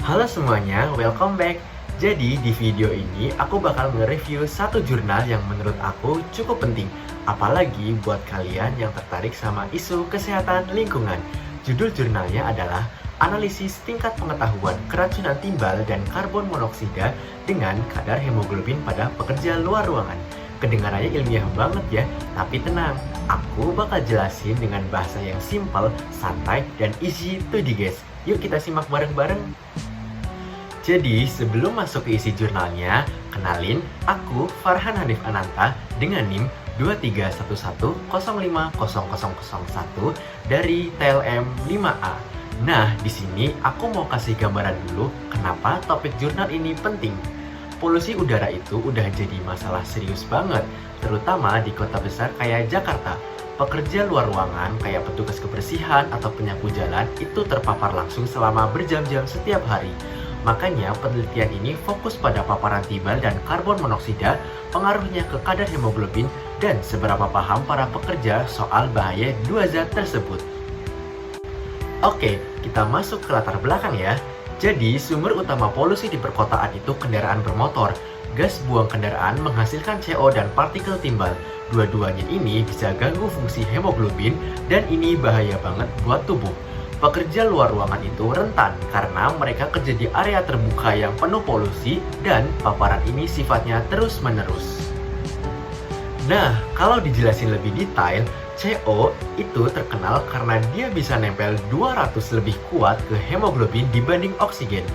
Halo semuanya, welcome back. Jadi di video ini aku bakal nge-review satu jurnal yang menurut aku cukup penting, apalagi buat kalian yang tertarik sama isu kesehatan lingkungan. Judul jurnalnya adalah Analisis Tingkat Pengetahuan Keracunan Timbal dan Karbon Monoksida dengan Kadar Hemoglobin pada Pekerja Luar Ruangan. Kedengarannya ilmiah banget ya, tapi tenang, aku bakal jelasin dengan bahasa yang simple, santai, dan easy to digest. Yuk kita simak bareng-bareng. Jadi, sebelum masuk ke isi jurnalnya, kenalin, aku Farhan Hanif Ananta dengan NIM 2311050001 dari TLM 5A. Nah, di sini aku mau kasih gambaran dulu kenapa topik jurnal ini penting. Polusi udara itu udah jadi masalah serius banget, terutama di kota besar kayak Jakarta. Pekerja luar ruangan kayak petugas kebersihan atau penyapu jalan itu terpapar langsung selama berjam-jam setiap hari. Makanya penelitian ini fokus pada paparan timbal dan karbon monoksida, pengaruhnya ke kadar hemoglobin, dan seberapa paham para pekerja soal bahaya dua zat tersebut. Oke, kita masuk ke latar belakang ya. Jadi, sumber utama polusi di perkotaan itu kendaraan bermotor. Gas buang kendaraan menghasilkan CO dan partikel timbal. Dua-duanya ini bisa ganggu fungsi hemoglobin dan ini bahaya banget buat tubuh. Pekerja luar ruangan itu rentan karena mereka kerja di area terbuka yang penuh polusi dan paparan ini sifatnya terus-menerus. Nah, kalau dijelasin lebih detail, CO itu terkenal karena dia bisa nempel 200 lebih kuat ke hemoglobin dibanding oksigen.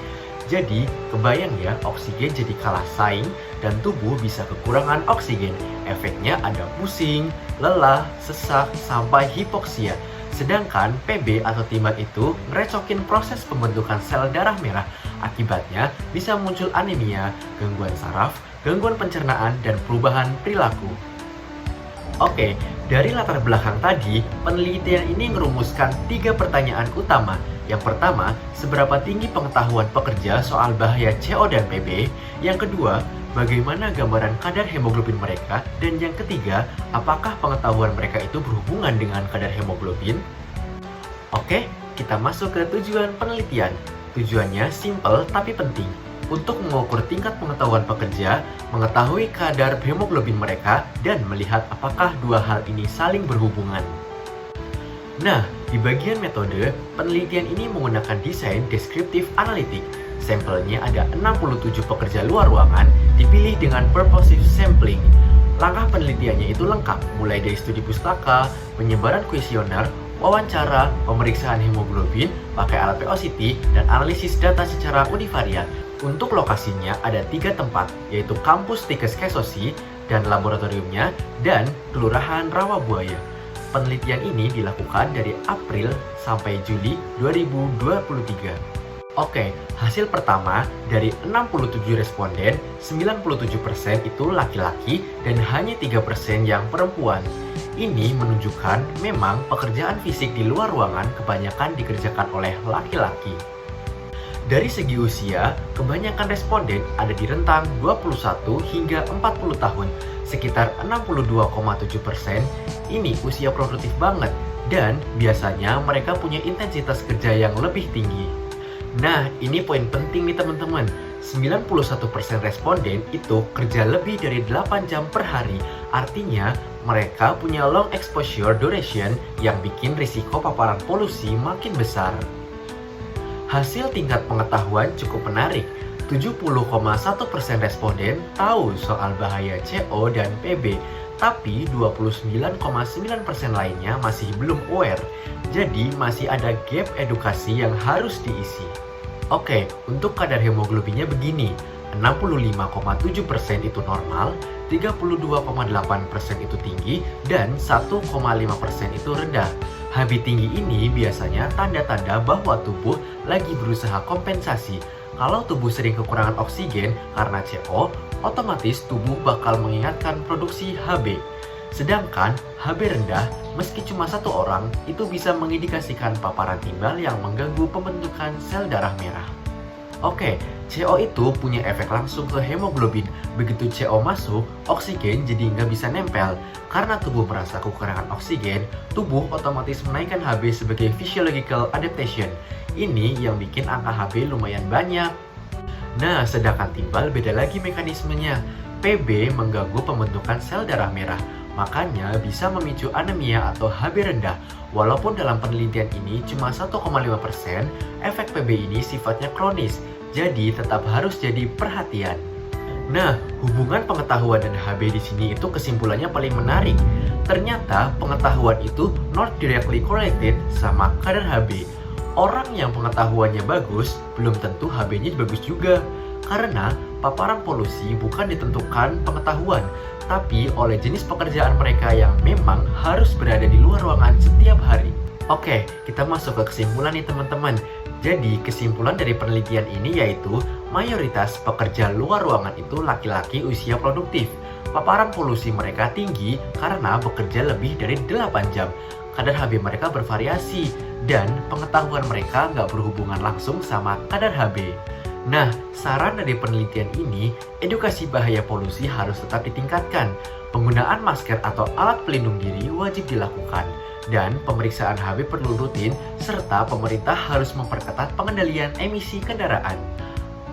Jadi, kebayang ya, oksigen jadi kalah saing dan tubuh bisa kekurangan oksigen. Efeknya ada pusing, lelah, sesak, sampai hipoksia. Sedangkan PB atau timbal itu ngerecokin proses pembentukan sel darah merah. Akibatnya bisa muncul anemia, gangguan saraf, gangguan pencernaan, dan perubahan perilaku. Oke, dari latar belakang tadi, penelitian ini merumuskan 3 pertanyaan utama. Yang pertama, seberapa tinggi pengetahuan pekerja soal bahaya CO dan PB? Yang kedua, bagaimana gambaran kadar hemoglobin mereka? Dan yang ketiga, apakah pengetahuan mereka itu berhubungan dengan kadar hemoglobin? Oke, kita masuk ke tujuan penelitian. Tujuannya simple tapi penting. Untuk mengukur tingkat pengetahuan pekerja, mengetahui kadar hemoglobin mereka, dan melihat apakah dua hal ini saling berhubungan. Nah, di bagian metode, penelitian ini menggunakan desain deskriptif analitik. Sampelnya ada 67 pekerja luar ruangan, dipilih dengan purposive sampling. Langkah penelitiannya itu lengkap, mulai dari studi pustaka, penyebaran kuesioner, wawancara, pemeriksaan hemoglobin, pakai alat POCT, dan analisis data secara univariat. Untuk lokasinya ada 3 tempat, yaitu kampus Tikes Kesosi dan laboratoriumnya, dan Kelurahan Rawabuaya. Penelitian ini dilakukan dari April sampai Juli 2023. Oke, hasil pertama dari 67 responden, 97% itu laki-laki dan hanya 3% yang perempuan. Ini menunjukkan memang pekerjaan fisik di luar ruangan kebanyakan dikerjakan oleh laki-laki. Dari segi usia, kebanyakan responden ada di rentang 21 hingga 40 tahun, sekitar 62,7%. Ini usia produktif banget, dan biasanya mereka punya intensitas kerja yang lebih tinggi. Nah, ini poin penting nih teman-teman. 91% responden itu kerja lebih dari 8 jam per hari. Artinya, mereka punya long exposure duration yang bikin risiko paparan polusi makin besar. Hasil tingkat pengetahuan cukup menarik. 70,1% responden tahu soal bahaya CO dan PB, tapi 29,9% lainnya masih belum aware. Jadi masih ada gap edukasi yang harus diisi. Oke, untuk kadar hemoglobinnya begini. 65,7% itu normal, 32,8% itu tinggi, dan 1,5% itu rendah. HB tinggi ini biasanya tanda-tanda bahwa tubuh lagi berusaha kompensasi. Kalau tubuh sering kekurangan oksigen karena CO, otomatis tubuh bakal mengingatkan produksi HB. Sedangkan HB rendah, meski cuma 1 orang, itu bisa mengindikasikan paparan timbal yang mengganggu pembentukan sel darah merah. Oke, CO itu punya efek langsung ke hemoglobin. Begitu CO masuk, oksigen jadi nggak bisa nempel. Karena tubuh merasa kekurangan oksigen, tubuh otomatis menaikkan HB sebagai physiological adaptation. Ini yang bikin angka HB lumayan banyak. Nah, sedangkan timbal beda lagi mekanismenya. PB mengganggu pembentukan sel darah merah, makanya bisa memicu anemia atau HB rendah. Walaupun dalam penelitian ini cuma 1,5%, efek PB ini sifatnya kronis, jadi tetap harus jadi perhatian. Nah, hubungan pengetahuan dan HB di sini itu kesimpulannya paling menarik. Ternyata pengetahuan itu not directly correlated sama kadar HB. Orang yang pengetahuannya bagus, belum tentu HB-nya bagus juga. Karena paparan polusi bukan ditentukan pengetahuan, tapi oleh jenis pekerjaan mereka yang memang harus berada di luar ruangan setiap hari. Oke, kita masuk ke kesimpulan nih teman-teman. Jadi kesimpulan dari penelitian ini yaitu mayoritas pekerja luar ruangan itu laki-laki usia produktif. Paparan polusi mereka tinggi karena bekerja lebih dari 8 jam. Kadar HB mereka bervariasi dan pengetahuan mereka nggak berhubungan langsung sama kadar HB. Nah, saran dari penelitian ini, edukasi bahaya polusi harus tetap ditingkatkan. Penggunaan masker atau alat pelindung diri wajib dilakukan. Dan pemeriksaan HB perlu rutin, serta pemerintah harus memperketat pengendalian emisi kendaraan.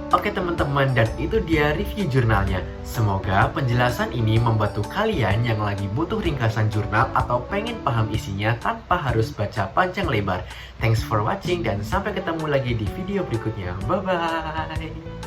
Oke teman-teman, dan itu dia review jurnalnya. Semoga penjelasan ini membantu kalian yang lagi butuh ringkasan jurnal atau pengen paham isinya tanpa harus baca panjang lebar. Thanks for watching dan sampai ketemu lagi di video berikutnya. Bye-bye!